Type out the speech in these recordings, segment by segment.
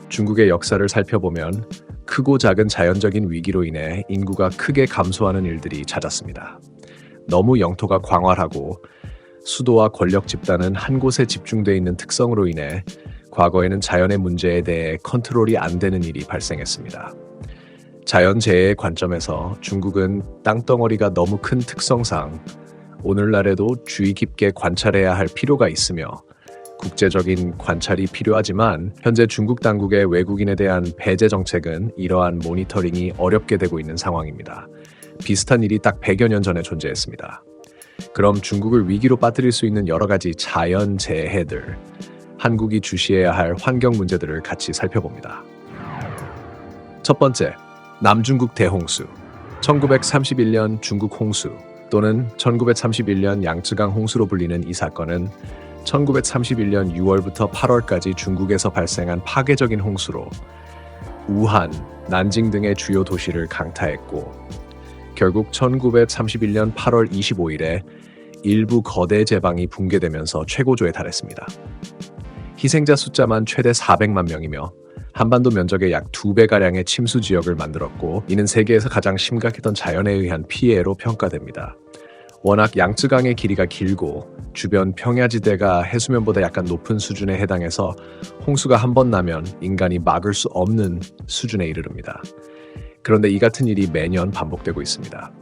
중국의 역사를 살펴보면 크고 작은 자연적인 위기로 인해 인구가 크게 감소하는 일들이 잦았습니다. 너무 영토가 광활하고 수도와 권력 집단은 한 곳에 집중되어 있는 특성으로 인해 과거에는 자연의 문제에 대해 컨트롤이 안 되는 일이 발생했습니다. 자연재해의 관점에서 중국은 땅덩어리가 너무 큰 특성상 오늘날에도 주의 깊게 관찰해야 할 필요가 있으며 국제적인 관찰이 필요하지만 현재 중국 당국의 외국인에 대한 배제 정책은 이러한 모니터링이 어렵게 되고 있는 상황입니다. 비슷한 일이 딱 100여 년 전에 존재했습니다. 그럼 중국을 위기로 빠뜨릴 수 있는 여러 가지 자연재해들, 한국이 주시해야 할 환경 문제들을 같이 살펴봅니다. 첫 번째, 남중국 대홍수. 1931년 중국 홍수 또는 1931년 양쯔강 홍수로 불리는 이 사건은 1931년 6월부터 8월까지 중국에서 발생한 파괴적인 홍수로 우한, 난징 등의 주요 도시를 강타했고 결국 1931년 8월 25일에 일부 거대 제방이 붕괴되면서 최고조에 달했습니다. 희생자 숫자만 최대 400만 명이며 한반도 면적의 약 2배가량의 침수 지역을 만들었고 이는 세계에서 가장 심각했던 자연에 의한 피해로 평가됩니다. 워낙 양쯔강의 길이가 길고 주변 평야지대가 해수면보다 약간 높은 수준에 해당해서 홍수가 한 번 나면 인간이 막을 수 없는 수준에 이르릅니다. 그런데 이 같은 일이 매년 반복되고 있습니다.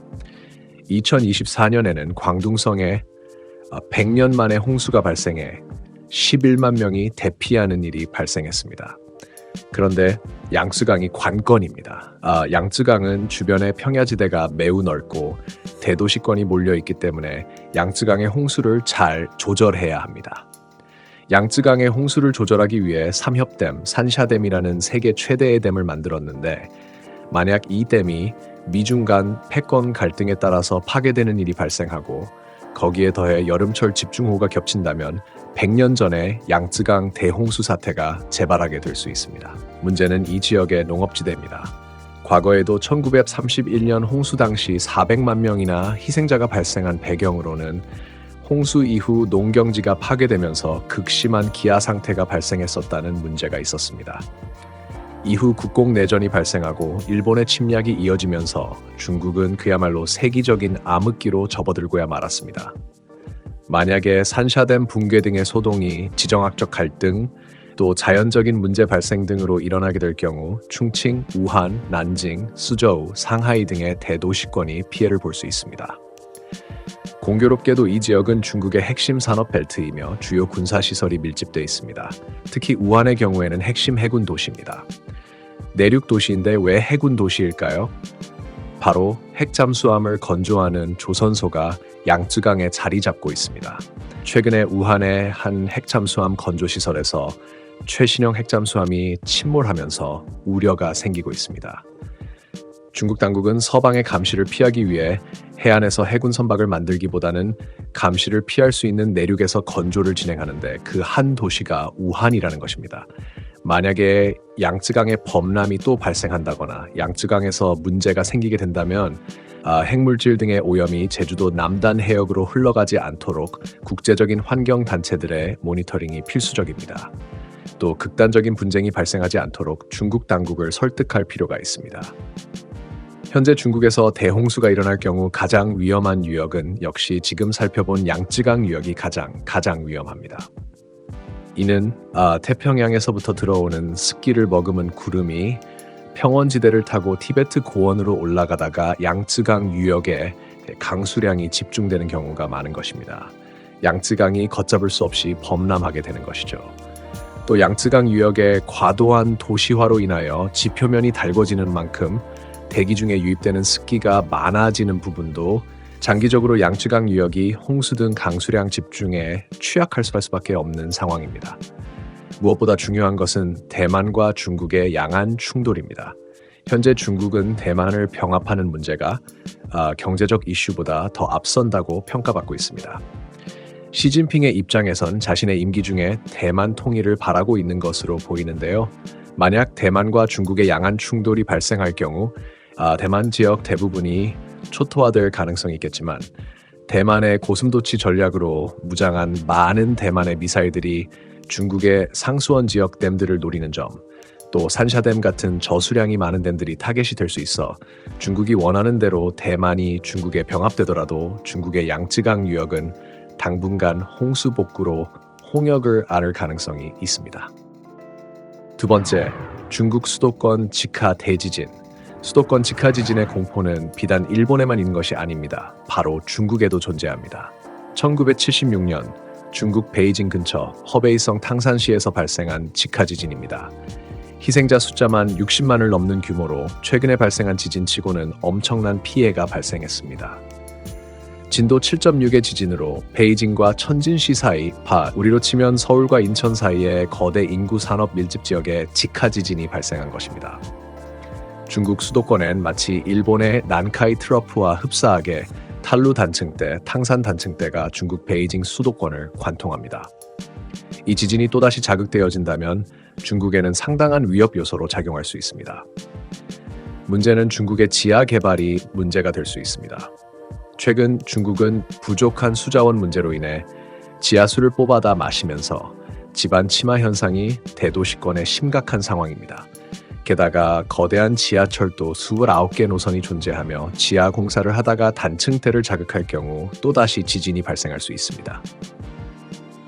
2024년에는 광둥성에 100년 만에 홍수가 발생해 11만 명이 대피하는 일이 발생했습니다. 그런데 양쯔강이 관건입니다. 양쯔강은 주변의 평야지대가 매우 넓고 대도시권이 몰려있기 때문에 양쯔강의 홍수를 잘 조절해야 합니다. 양쯔강의 홍수를 조절하기 위해 삼협댐, 산샤댐이라는 세계 최대의 댐을 만들었는데 만약 이 댐이 미중 간 패권 갈등에 따라서 파괴되는 일이 발생하고 거기에 더해 여름철 집중호우가 겹친다면 100년 전에 양쯔강 대홍수 사태가 재발하게 될 수 있습니다. 문제는 이 지역의 농업지대입니다. 과거에도 1931년 홍수 당시 400만 명이나 희생자가 발생한 배경으로는 홍수 이후 농경지가 파괴되면서 극심한 기아 상태가 발생했었다는 문제가 있었습니다. 이후 국공내전이 발생하고 일본의 침략이 이어지면서 중국은 그야말로 세기적인 암흑기로 접어들고야 말았습니다. 만약에 산샤댐 붕괴 등의 소동이 지정학적 갈등, 또 자연적인 문제 발생 등으로 일어나게 될 경우 충칭, 우한, 난징, 수저우, 상하이 등의 대도시권이 피해를 볼 수 있습니다. 공교롭게도 이 지역은 중국의 핵심 산업 벨트이며 주요 군사시설이 밀집되어 있습니다. 특히 우한의 경우에는 핵심 해군 도시입니다. 내륙 도시인데 왜 해군 도시일까요? 바로 핵잠수함을 건조하는 조선소가 양쯔강에 자리 잡고 있습니다. 최근에 우한의 한 핵잠수함 건조시설에서 최신형 핵잠수함이 침몰하면서 우려가 생기고 있습니다. 중국 당국은 서방의 감시를 피하기 위해 해안에서 해군 선박을 만들기보다는 감시를 피할 수 있는 내륙에서 건조를 진행하는데 그 한 도시가 우한이라는 것입니다. 만약에 양쯔강의 범람이 또 발생한다거나 양쯔강에서 문제가 생기게 된다면 핵물질 등의 오염이 제주도 남단 해역으로 흘러가지 않도록 국제적인 환경 단체들의 모니터링이 필수적입니다. 또 극단적인 분쟁이 발생하지 않도록 중국 당국을 설득할 필요가 있습니다. 현재 중국에서 대홍수가 일어날 경우 가장 위험한 유역은 역시 지금 살펴본 양쯔강 유역이 가장 위험합니다. 이는 태평양에서부터 들어오는 습기를 머금은 구름이 평원지대를 타고 티베트 고원으로 올라가다가 양쯔강 유역에 강수량이 집중되는 경우가 많은 것입니다. 양쯔강이 걷잡을 수 없이 범람하게 되는 것이죠. 또 양쯔강 유역의 과도한 도시화로 인하여 지표면이 달궈지는 만큼 대기 중에 유입되는 습기가 많아지는 부분도 장기적으로 양쯔강 유역이 홍수 등 강수량 집중에 취약할 수밖에 없는 상황입니다. 무엇보다 중요한 것은 대만과 중국의 양안 충돌입니다. 현재 중국은 대만을 병합하는 문제가 경제적 이슈보다 더 앞선다고 평가받고 있습니다. 시진핑의 입장에선 자신의 임기 중에 대만 통일을 바라고 있는 것으로 보이는데요. 만약 대만과 중국의 양안 충돌이 발생할 경우 대만 지역 대부분이 초토화될 가능성이 있겠지만 대만의 고슴도치 전략으로 무장한 많은 대만의 미사일들이 중국의 상수원 지역 댐들을 노리는 점, 또 산샤댐 같은 저수량이 많은 댐들이 타겟이 될 수 있어 중국이 원하는 대로 대만이 중국에 병합되더라도 중국의 양쯔강 유역은 당분간 홍수 복구로 홍역을 앓을 가능성이 있습니다. 두 번째, 중국 수도권 직하 대지진. 수도권 직하 지진의 공포는 비단 일본에만 있는 것이 아닙니다. 바로 중국에도 존재합니다. 1976년 중국 베이징 근처 허베이성 탕산시에서 발생한 직하 지진입니다. 희생자 숫자만 60만을 넘는 규모로 최근에 발생한 지진치고는 엄청난 피해가 발생했습니다. 진도 7.6의 지진으로 베이징과 천진시 사이, 우리로 치면 서울과 인천 사이의 거대 인구 산업 밀집 지역에 직하 지진이 발생한 것입니다. 중국 수도권엔 마치 일본의 난카이 트러프와 흡사하게 탈루 단층대, 탕산 단층대가 중국 베이징 수도권을 관통합니다. 이 지진이 또다시 자극되어진다면 중국에는 상당한 위협 요소로 작용할 수 있습니다. 문제는 중국의 지하 개발이 문제가 될 수 있습니다. 최근 중국은 부족한 수자원 문제로 인해 지하수를 뽑아다 마시면서 집안 침하 현상이 대도시권에 심각한 상황입니다. 게다가 거대한 지하철도 29개 노선이 존재하며 지하 공사를 하다가 단층대를 자극할 경우 또다시 지진이 발생할 수 있습니다.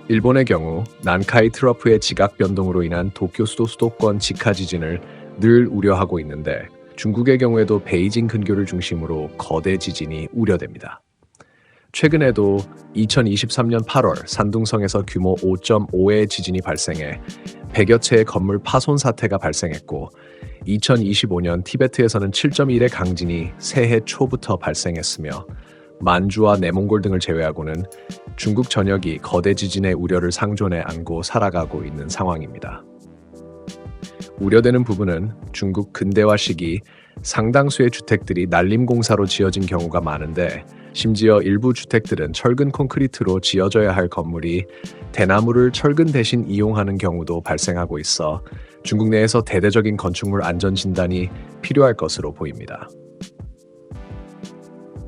일본의 경우 난카이 트러프의 지각 변동으로 인한 도쿄 수도권 직하 지진을 늘 우려하고 있는데 중국의 경우에도 베이징 근교를 중심으로 거대 지진이 우려됩니다. 최근에도 2023년 8월 산둥성에서 규모 5.5의 지진이 발생해 100여 채의 건물 파손 사태가 발생했고 2025년 티베트에서는 7.1의 강진이 새해 초부터 발생했으며 만주와 내몽골 등을 제외하고는 중국 전역이 거대 지진의 우려를 상존해 안고 살아가고 있는 상황입니다. 우려되는 부분은 중국 근대화 시기 상당수의 주택들이 난림공사로 지어진 경우가 많은데 심지어 일부 주택들은 철근 콘크리트로 지어져야 할 건물이 대나무를 철근 대신 이용하는 경우도 발생하고 있어 중국 내에서 대대적인 건축물 안전 진단이 필요할 것으로 보입니다.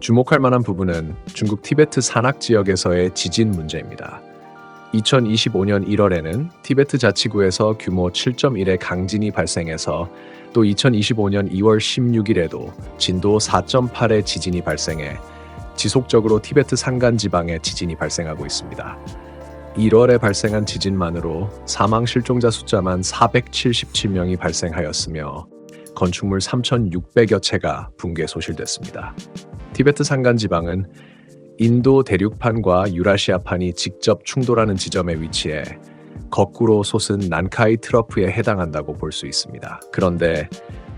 주목할 만한 부분은 중국 티베트 산악 지역에서의 지진 문제입니다. 2025년 1월에는 티베트 자치구에서 규모 7.1의 강진이 발생해서 또 2025년 2월 16일에도 진도 4.8의 지진이 발생해 지속적으로 티베트 산간 지방에 지진이 발생하고 있습니다. 1월에 발생한 지진만으로 사망 실종자 숫자만 477명이 발생하였으며 건축물 3,600여 채가 붕괴 소실됐습니다. 티베트 산간 지방은 인도 대륙판과 유라시아판이 직접 충돌하는 지점에 위치해 거꾸로 솟은 난카이 트러프에 해당한다고 볼 수 있습니다. 그런데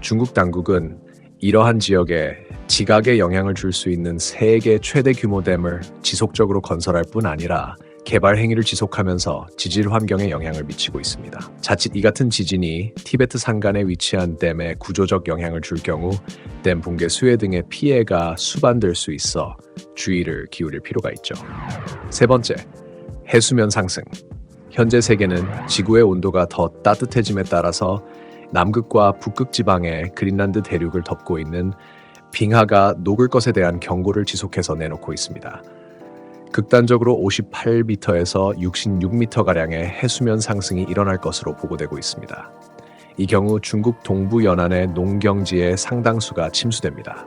중국 당국은 이러한 지역에 지각에 영향을 줄 수 있는 세계 최대 규모 댐을 지속적으로 건설할 뿐 아니라 개발 행위를 지속하면서 지질 환경에 영향을 미치고 있습니다. 자칫 이 같은 지진이 티베트 산간에 위치한 댐에 구조적 영향을 줄 경우 댐 붕괴 수해 등의 피해가 수반될 수 있어 주의를 기울일 필요가 있죠. 세 번째, 해수면 상승. 현재 세계는 지구의 온도가 더 따뜻해짐에 따라서 남극과 북극 지방의 그린란드 대륙을 덮고 있는 빙하가 녹을 것에 대한 경고를 지속해서 내놓고 있습니다. 극단적으로 58m에서 66m가량의 해수면 상승이 일어날 것으로 보고되고 있습니다. 이 경우 중국 동부 연안의 농경지의 상당수가 침수됩니다.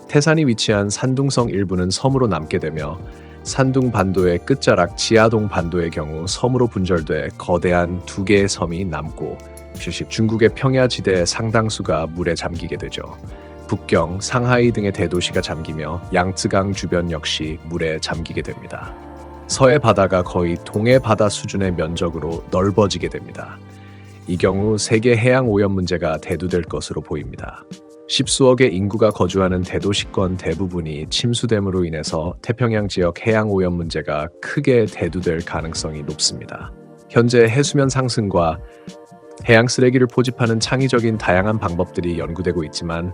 태산이 위치한 산둥성 일부는 섬으로 남게 되며 산둥 반도의 끝자락 지하동 반도의 경우 섬으로 분절돼 거대한 2개의 섬이 남고 즉시 중국의 평야지대의 상당수가 물에 잠기게 되죠. 북경, 상하이 등의 대도시가 잠기며 양쯔강 주변 역시 물에 잠기게 됩니다. 서해 바다가 거의 동해 바다 수준의 면적으로 넓어지게 됩니다. 이 경우 세계 해양 오염 문제가 대두될 것으로 보입니다. 10수억의 인구가 거주하는 대도시권 대부분이 침수됨으로 인해서 태평양 지역 해양 오염 문제가 크게 대두될 가능성이 높습니다. 현재 해수면 상승과 해양 쓰레기를 포집하는 창의적인 다양한 방법들이 연구되고 있지만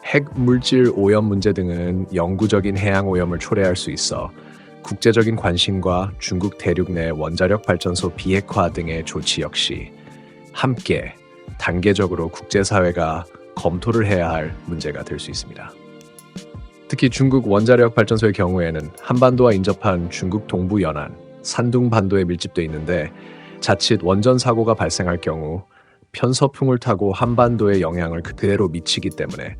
핵 물질 오염 문제 등은 영구적인 해양 오염을 초래할 수 있어 국제적인 관심과 중국 대륙 내 원자력 발전소 비핵화 등의 조치 역시 함께 단계적으로 국제사회가 검토를 해야 할 문제가 될 수 있습니다. 특히 중국 원자력 발전소의 경우에는 한반도와 인접한 중국 동부 연안, 산둥 반도에 밀집돼 있는데 자칫 원전 사고가 발생할 경우 편서풍을 타고 한반도에 영향을 그대로 미치기 때문에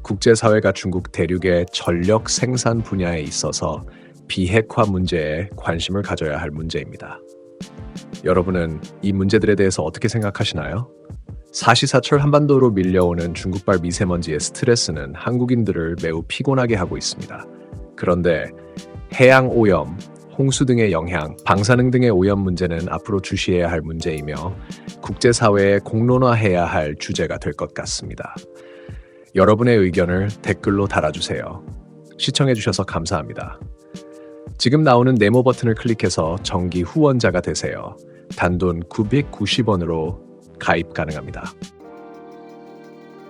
국제사회가 중국 대륙의 전력 생산 분야에 있어서 비핵화 문제에 관심을 가져야 할 문제입니다. 여러분은 이 문제들에 대해서 어떻게 생각하시나요? 사시사철 한반도로 밀려오는 중국발 미세먼지의 스트레스는 한국인들을 매우 피곤하게 하고 있습니다. 그런데 해양 오염, 홍수 등의 영향, 방사능 등의 오염 문제는 앞으로 주시해야 할 문제이며 국제사회에 공론화해야 할 주제가 될 것 같습니다. 여러분의 의견을 댓글로 달아주세요. 시청해주셔서 감사합니다. 지금 나오는 네모 버튼을 클릭해서 정기 후원자가 되세요. 단돈 990원으로 가입 가능합니다.